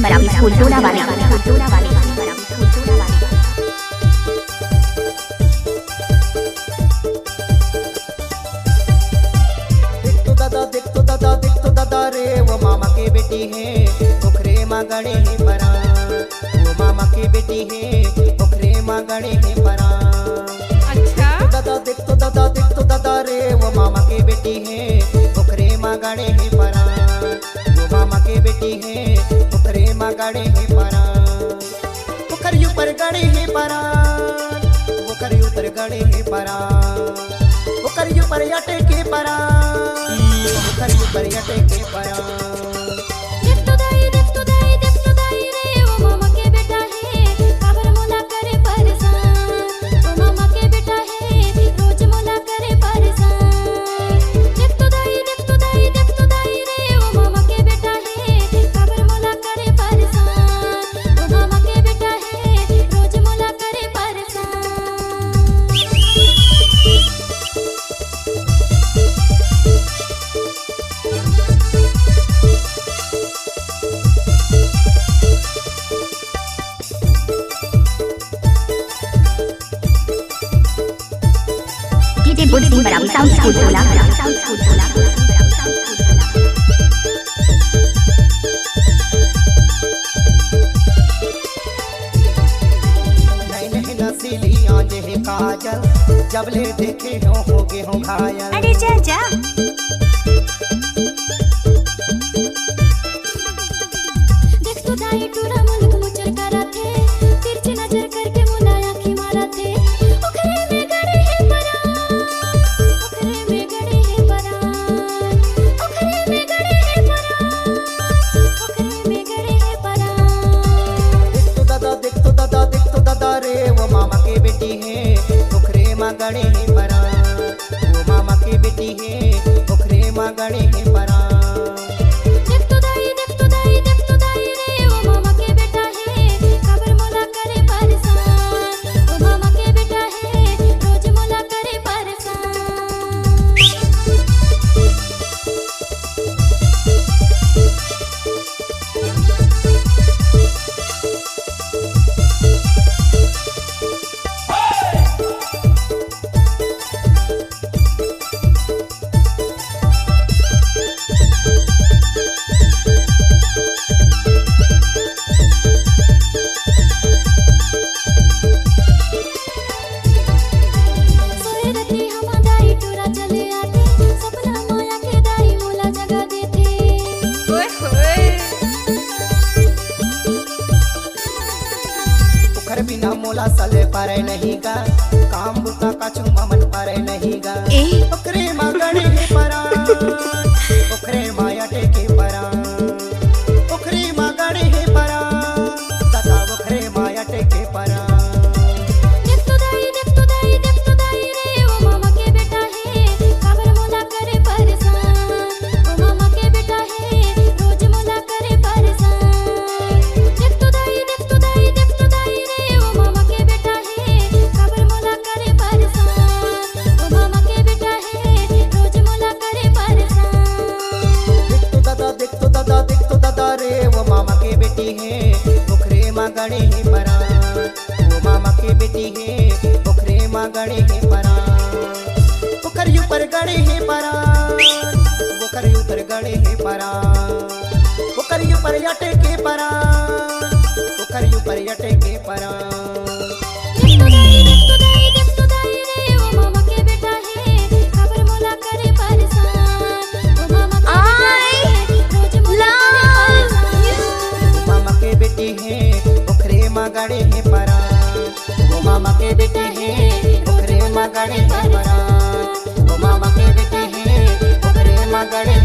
बराबर स्कूल टोला वाले देख तो दादा रे वो मामा के बेटी है ओखरे माँ गड़े है परा। वो मामा के बेटी है ओखरे माँ गड़े है परा। अच्छा देख तो दादा रे वो मामा के बेटी है ओखरे माँ गड़े है परा। वो मामा के बेटी है ओखरे माँ गड़े है परा। ओखर ऊपर गड़े है परा। ओखर ऊपर गड़े है परा। ओखर ऊपर अटे के परा। ओखर ऊपर अटे के परा। देख तो दाई रे वो मामा के बेटा है काबर मोला करे परेशान। वो मामा के बेटा है रोज मोला करे परेशान। देख तो दाई रे वो मामा के बेटा है काबर मोला करे परेशान। वो मामा के बेटा है रोज मोला करे परेशान। बुद्ध बराबर साउंड स्कूल टोला नहीं नसीली आंज है काजल जब ले देखे होगे हो घायल। अरे चाचा देख तो दाई टूरा मुल्क मुचर करा थे तिरछी नजर करके मुला आँखी मारा थे। ओखरे में गड़े है परान। ओखरे में गड़े है परान। ओखरे में गड़े है परान। ओखरे में गड़े है परान। देख तो दादा रे वो मामा के बेटी है ओखरे माँ गड़े है परा। वो मामा के बेटी है ओखरे माँ गड़े है परा। देख तो दाई रे वो मामा के बेटा है काबर मोला करे परेशान। वो मामा के बेटा है रोज मोला करे परेशान। सोए रती हम दाई टूरा चले आते सपना माया के दाई मोला जगा देते। ओए होए ओखर बिना मोला सले पारे नहीं गा काम बुता का चुमा मन पारे नहीं गा। ओखरे माँ गड़े है परा। ओखरे माँ अटे के परा। ओखरे माँ गड़े है परा। दादा ओखरे माँ अटे के परा। देख तो दाई रे वो मामा के बेटा है काबर मोला करे परेशान। वो मामा के बेटा है रोज मोला करे परेशान। देख तो दाई रे वो मामा के बेटा है काबर मोला करे परेशान। वो मामा के बेटा है रोज मोला करे परेशान। देख तो दादा रे वो मामा के बेटी है ओखरे माँ गड़े है परा। वो मामा के बेटी है ओखरे माँ गड़े है परा। ओखर ऊपर गड़े है परा। ओखर ऊपर गड़े है परा। ओखर ऊपर अटे के परा। ओखर ऊपर अटे के परा। देख तो दाई रे वो मामा के बेटा है काबर मोला करे परेशान। वो मामा के बेटा है रोज मोला करे परेशान। मामा के बेटी है ओखरे माँ गड़े है परा। वो मामा के बेटी है ओखरे माँ गड़े है परा। वो मामा के बेटी है ओखरे माँ गड़े